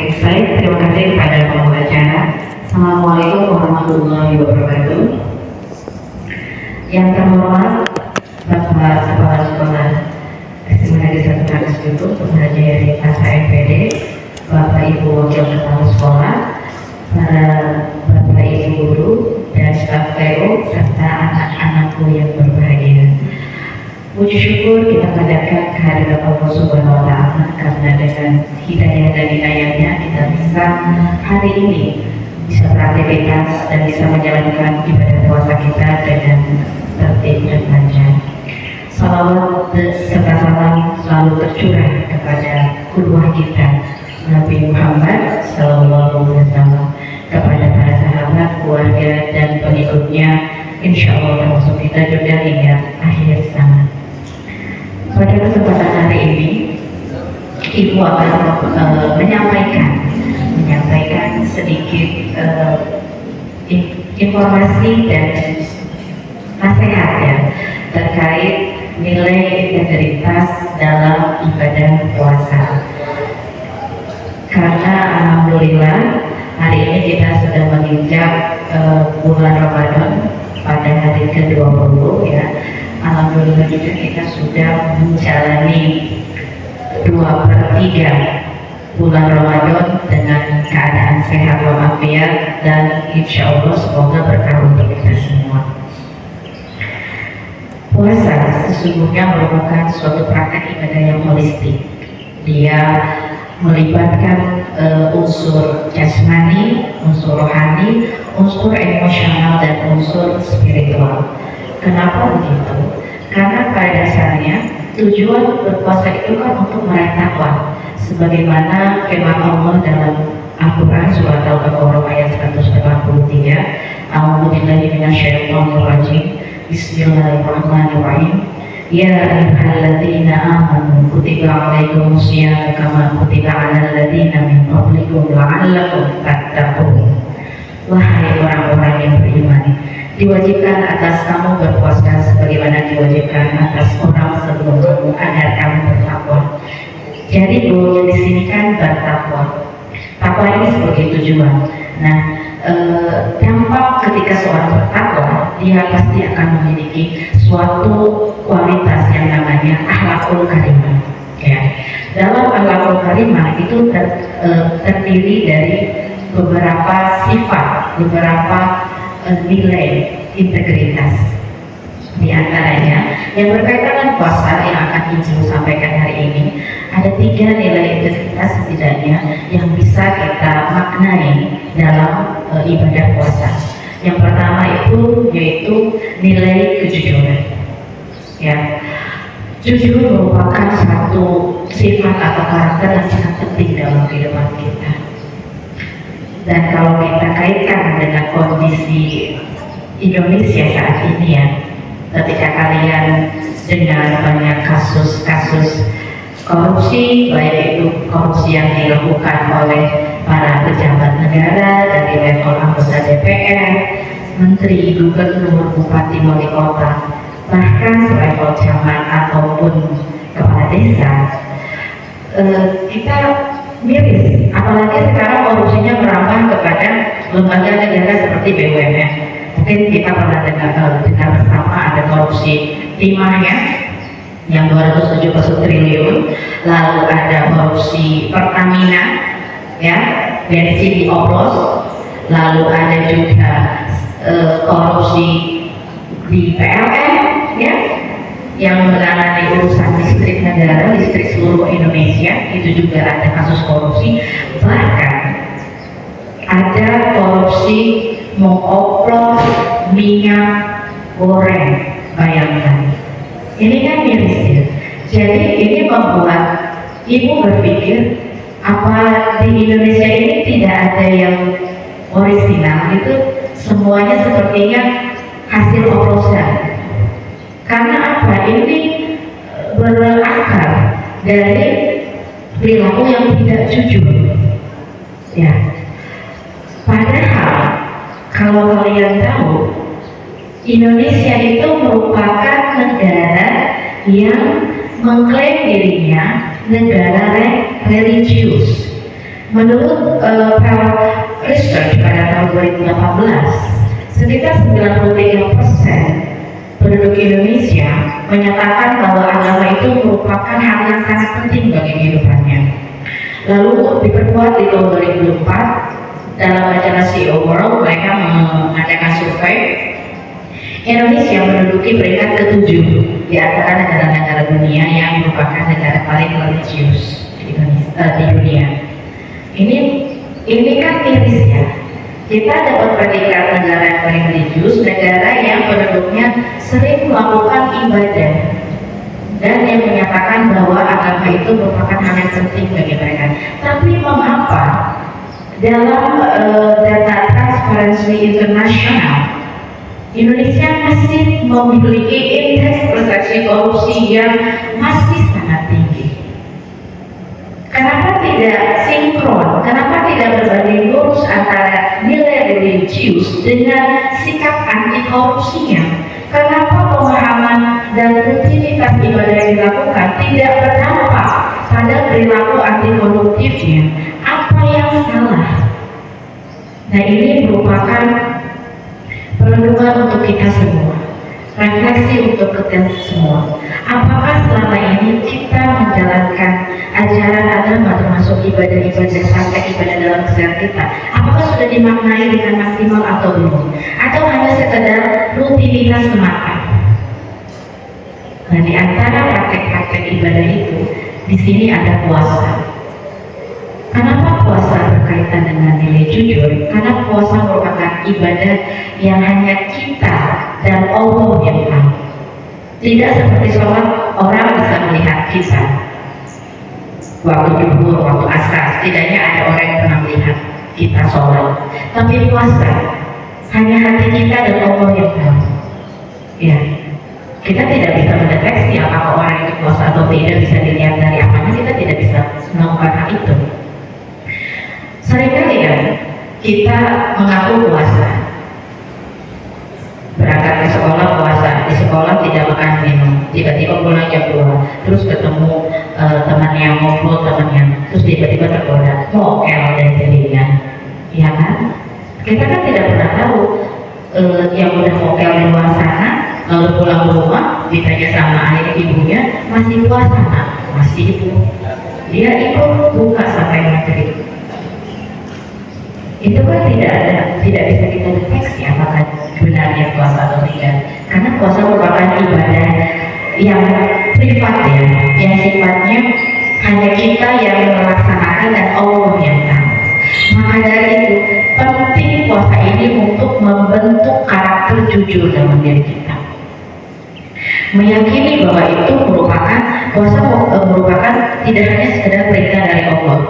Baik, terima kasih kepada pembawa acara. Assalamualaikum warahmatullahi wabarakatuh. Yang terhormat Bapak Kepala Sekolah SMA Negeri 1 Kampus Bitung, Pengajar Asa MPD, Bapak Ibu Wakil Kepala Sekolah, para Bapak Ibu Guru dan staf TO serta anak-anakku yang berbahagia. Puji syukur kita panjatkan kehadirat Allah Subhanahu wa Ta'ala, karena dengan hidayah dan inayahnya kita bisa hari ini bisa beraktivitas dan bisa menjalankan ibadah puasa kita dengan tertib dan lancar. Salawat serta salam selalu tercurah kepada qudwah kita Nabi Muhammad SAW, kepada para sahabat, keluarga dan pengikutnya, insya Allah termasuk kita juga hingga akhir zaman. Pada kesempatan hari ini, Ibu akan menyampaikan sedikit informasi dan nasihat ya terkait nilai integritas dalam ibadah puasa. Karena alhamdulillah hari ini kita sudah menginjak bulan Ramadan pada hari ke-20 ya. Alhamdulillah juga kita sudah menjalani 2/3 bulan Ramadan dengan keadaan sehat walafiat, dan insya Allah semoga berkah untuk kita semua. Puasa sesungguhnya merupakan suatu praktek ibadah yang holistik. Dia melibatkan unsur jasmani, unsur rohani, unsur emosional, dan unsur spiritual. Kenapa begitu? Karena pada dasarnya tujuan berpuasa itu kan untuk meraih takwa, sebagaimana firman Allah dalam Al-Quran surat Al-Baqarah ayat 183. A'udzubillahi minasyaitonir rajim. Bismillahirrahmanirrahim. Ya ayyuhalladzina amanu kutiba 'alaikumus syiyam kama kutiba 'alal ladzina min qablikum la'allakum tattaqun. Wahai orang-orang yang beriman, diwajibkan atas kamu berpuasa sebagaimana diwajibkan atas orang sebelum kamu agar kamu bertakwa. Jadi goalnya di sini kan bertakwa. Takwa ini sebagai tujuan. Nah, dampak ketika seorang bertakwa, dia pasti akan memiliki suatu kualitas yang namanya akhlakul karimah. Ya. Dalam akhlakul karimah itu terdiri dari beberapa sifat, beberapa nilai integritas. Di antaranya yang berkaitan dengan puasa yang akan Ibu sampaikan hari ini, ada 3 nilai integritas setidaknya yang bisa kita maknai dalam ibadah puasa. Yang pertama itu yaitu nilai kejujuran. Ya, jujur merupakan satu sifat atau karakter yang sangat penting dalam kehidupan kita. Dan kalau kita kaitkan dengan kondisi Indonesia saat ini ya, ketika kalian dengar banyak kasus-kasus korupsi, baik itu korupsi yang dilakukan oleh para pejabat negara dari level anggota DPR, menteri, gubernur, bupati, wali kota, bahkan selevel camat ataupun kepala desa, kita miris, apalagi sekarang korupsinya merambah kepada lembaga negara seperti BUMN. Mungkin kita pernah dengar bersama ada korupsi timah ya, yang 271 triliun, lalu ada korupsi Pertamina ya, bensin dioplos, lalu ada juga korupsi di PLN ya, yang menangani urusan listrik negara, listrik seluruh Indonesia, itu juga ada kasus korupsi. Bahkan ada korupsi mengoplos minyak goreng, bayangkan. Ini kan miris ya. Jadi ini membuat Ibu berpikir, apa di Indonesia ini tidak ada yang orisinal, itu semuanya sepertinya hasil oplosan. Karena apa? Ini berakar dari perilaku yang tidak jujur. Ya. Padahal kalau kalian tahu, Indonesia itu merupakan negara yang mengklaim dirinya negara religius. Menurut Pew Research pada tahun 2018, sekitar 93% penduduk Indonesia menyatakan bahwa agama itu merupakan hal yang sangat penting bagi kehidupannya. Lalu diperkuat di tahun 2004 dalam majalah CEO World, mereka mengadakan survei. Indonesia menduduki peringkat ke-7 di antara negara-negara dunia yang merupakan negara paling religius di dunia. Ini kan miris ya. Kita dapat predikat negara yang paling religius, negara yang penduduknya sering melakukan ibadah dan yang menyatakan bahwa agama itu merupakan hal yang penting bagi mereka. Tapi mengapa dalam data Transparency International Indonesia masih memiliki indeks persepsi korupsi yang masih sangat tinggi? Kenapa tidak sinkron? Kenapa tidak berbanding lurus antara nilai religius dengan sikap anti korupsinya? Kenapa pemahaman dan rutinitas ibadah yang dilakukan tidak berdampak pada perilaku anti koruptifnya? Apa yang salah? Nah, ini merupakan perenungan untuk kita semua, refleksi untuk kita semua. Apakah selama ini kita menjalankan ajaran agama termasuk ibadah-ibadah sampai ibadah dalam keseharian kita? Apakah sudah dimaknai dengan maksimal atau belum? Atau hanya sekedar rutinitas semata? Nah, di antara praktek-praktek ibadah itu, di sini ada puasa. Kenapa puasa berkaitan dengan nilai jujur? Karena puasa merupakan ibadah yang hanya kita dan Allah yang tahu. Tidak seperti sholat, orang bisa melihat kita. Waktu zuhur, waktu asar, setidaknya ada orang yang pernah melihat kita sholat. Tapi puasa, hanya hati kita dan Allah yang tahu. Ya, kita tidak bisa mendeteksi apakah orang itu puasa atau tidak, bisa dilihat dari apanya, kita tidak bisa melakukan hal itu. Seringkali ya, kita mengaku puasa, berangkat ke sekolah puasa, di sekolah tidak makan minum, tiba-tiba pulang jam 2, terus ketemu temannya ngobrol, temannya, terus tiba-tiba tergoda, mokel dan jadinya, ya kan? Kita kan tidak pernah tahu yang udah mokel di luar sana, lalu pulang ke rumah, ditanya sama ayah ibunya, masih puasa nak? Masih ibu, dia ikut buka sampai maghrib. Itu kan tidak bisa kita deteksi apakah benarnya puasa atau tidak, karena puasa merupakan ibadah yang privat ya, yang sifatnya hanya kita yang melaksanakan dan Allah yang tahu. Maka dari itu penting puasa ini untuk membentuk karakter jujur dalam diri kita, meyakini bahwa itu puasa merupakan tidak hanya sekedar perintah dari Allah,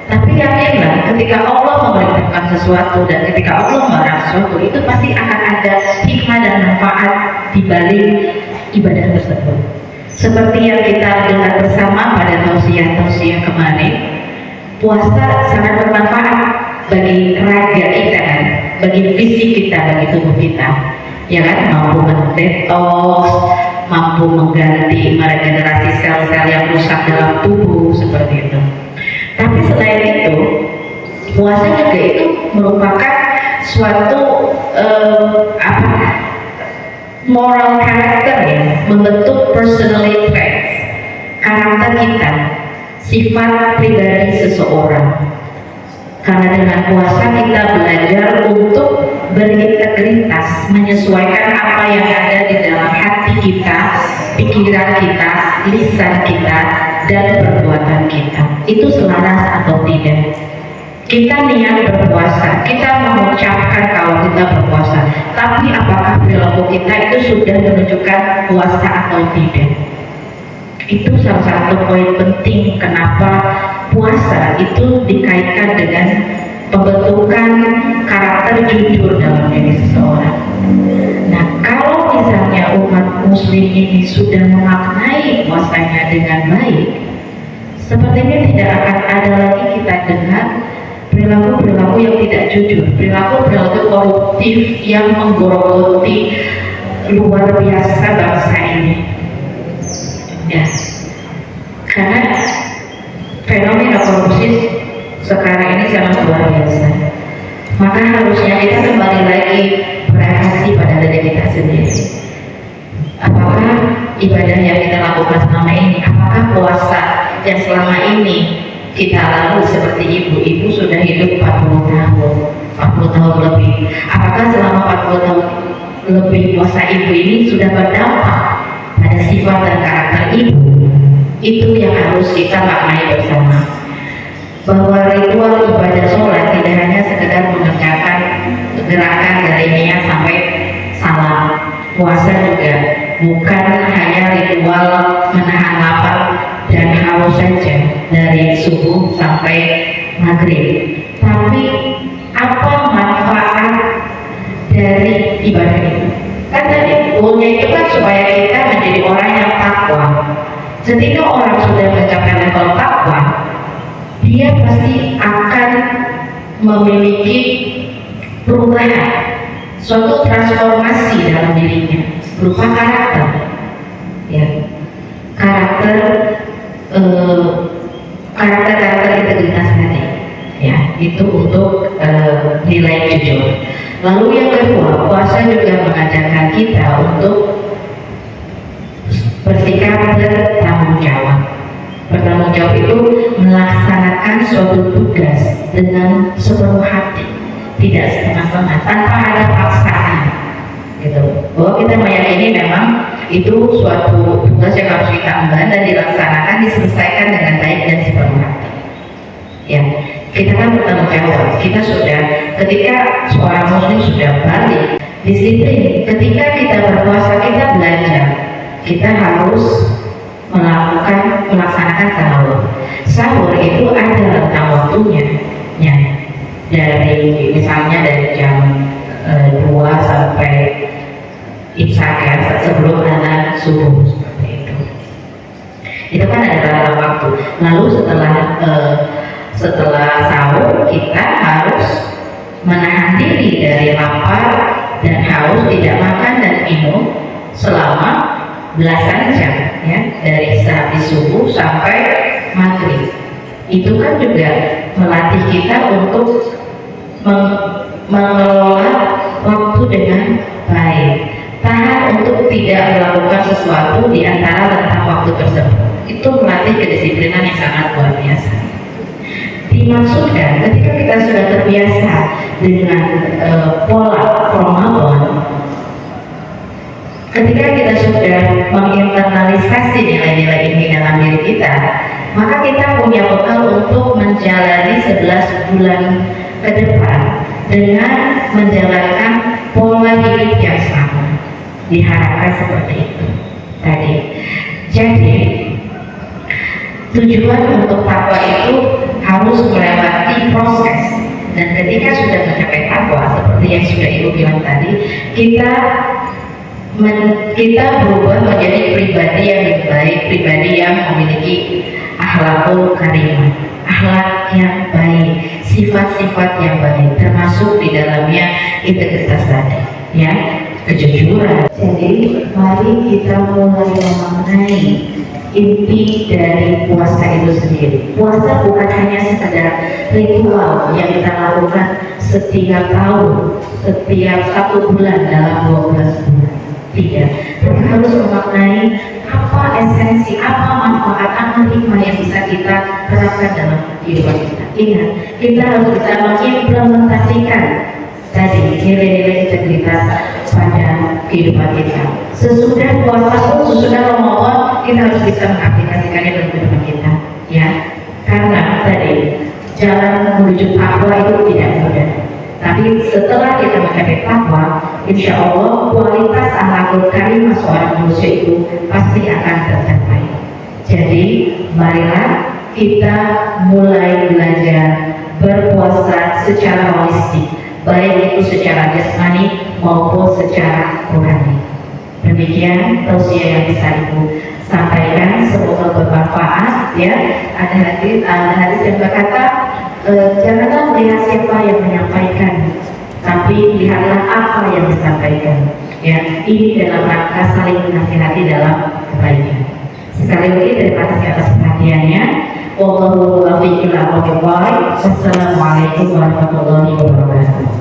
tapi yakinlah ketika Allah memerintahkan sesuatu dan ketika Allah melarang sesuatu, itu pasti akan ada hikmah dan manfaat di balik ibadah tersebut. Seperti yang kita dengar bersama pada tausiah kemarin, puasa sangat bermanfaat bagi raga kita, bagi fisik kita, bagi tubuh kita, ya kan? Mampu mendetoks, mampu mengganti, meregenerasi sel-sel yang rusak dalam tubuh seperti itu. Tapi selain itu, puasa juga itu merupakan suatu moral karakter ya, membentuk personality traits, karakter kita, sifat pribadi seseorang. Karena dengan puasa kita belajar untuk berintegritas, menyesuaikan apa yang ada di dalam hati kita, pikiran kita, lisan kita, dan perbuatan kita. Itu selaras atau tidak. Kita niat berpuasa, kita mengucapkan kalau kita berpuasa, tapi apakah perilaku kita itu sudah menunjukkan puasa atau tidak? Itu salah satu poin penting kenapa puasa itu dikaitkan dengan pembentukan karakter jujur dalam diri seseorang. Nah, kalau misalnya umat muslim ini sudah memaknai puasanya dengan baik, sepertinya tidak akan ada lagi kita dengar perilaku-perilaku yang tidak jujur, perilaku-perilaku koruptif yang menggerogoti luar biasa bangsa ini. Ya, karena fenomena korupsi sekarang ini sangat luar biasa. Maka harusnya kita kembali lagi berefleksi pada diri kita sendiri. Apakah ibadah yang kita lakukan selama ini, apakah puasa yang selama ini kita lalui seperti ibu sudah hidup 40 tahun, 40 tahun lebih. Apakah selama 40 tahun lebih puasa ibu ini sudah berdampak pada sifat dan karakter ibu? Itu yang harus kita maknai bersama. Bahwa ritual ibadah sholat tidak hanya sekedar mengerjakan gerakan dari niat sampai salam. Puasa juga bukan hanya ritual menahan lapar dan haus saja dari subuh sampai maghrib, tapi apa manfaat dari ibadah itu? Kan tadi goalnya itu kan supaya kita menjadi orang yang takwa. Ketika orang sudah mencapai level takwa, dia pasti akan memiliki perubahan, suatu transformasi dalam dirinya berupa karakter, ya, karakter integritas tadi, ya, itu untuk nilai jujur. Lalu yang kedua, puasa juga mengajarkan kita untuk bersikap bertanggung jawab. Bertanggung jawab itu melaksanakan suatu tugas dengan sepenuh hati, tidak setengah-setengah, tanpa ada paksaan, gitu. Bahwa kita meyakini memang itu suatu tugas yang harus kita emban dan dilaksanakan, diselesaikan dengan baik dan sepenuh hati. Ya, kita kan bertanggung jawab. Kita sudah, ketika seorang muslim sudah balik disiplin, ketika kita berpuasa kita belajar, kita harus melaksanakan sahur. Sahur itu ada rentang waktunya, ya, dari misalnya dari jam 2 sampai imsak, ya, sebelum azan subuh, seperti itu. Itu kan ada rentang waktu. Lalu setelah sahur kita harus menahan diri dari lapar dan haus, tidak makan dan minum selama belasan jam, ya, dari habis subuh sampai maghrib. Itu kan juga melatih kita untuk mengelola waktu dengan baik, tahan untuk tidak melakukan sesuatu di antara rentang waktu tersebut. Itu melatih kedisiplinan yang sangat luar biasa. Dimaksudkan ketika kita sudah terbiasa dengan pola Ramadan, ketika kita sudah menginternalisasi nilai-nilai ini dalam diri kita, maka kita punya bekal untuk menjalani 11 bulan ke depan dengan menjalankan pola hidup yang sama. Diharapkan seperti itu tadi. Jadi tujuan untuk takwa itu harus melewati proses, dan ketika sudah mencapai takwa seperti yang sudah Ibu bilang tadi, kita berubah menjadi pribadi yang lebih baik, pribadi yang memiliki akhlakul karimah, akhlak yang baik, sifat-sifat yang baik, termasuk di dalamnya integritas tadi, ya, kejujuran. Jadi mari kita mulai memaknai inti dari puasa itu sendiri. Puasa bukan hanya sekedar ritual yang kita lakukan setiap tahun, setiap 1 bulan dalam 12 bulan. Tidak, kita harus memaknai apa esensi, apa manfaat, apa hikmah yang bisa kita terapkan dalam kehidupan kita. Ingat, kita harus bisa mengimplementasikan tadi nilai-nilai integritas pada kehidupan kita. Sesudah puasa pun, sesudah Ramadan, kita harus bisa mengaplikasikannya dalam kehidupan kita, ya. Karena tadi jalan menuju takwa itu tidak mudah. Tapi setelah kita mencapai takwa, insya Allah kualitas akhlakul karimah seorang manusia itu pasti akan tercapai. Jadi marilah kita mulai belajar berpuasa secara holistik, baik itu secara jasmani maupun secara rohani. Demikian tausiah yang bisa Ibu sampaikan, semoga bermanfaat, ya. Ada hadis yang berkata, janganlah melihat siapa yang menyampaikan, tapi lihatlah apa yang disampaikan, ya. Ini dalam rangka saling menasihati dalam kebaikan. Sekali lagi terima kasih atas perhatiannya. Wassalamualaikum warahmatullahi wabarakatuh.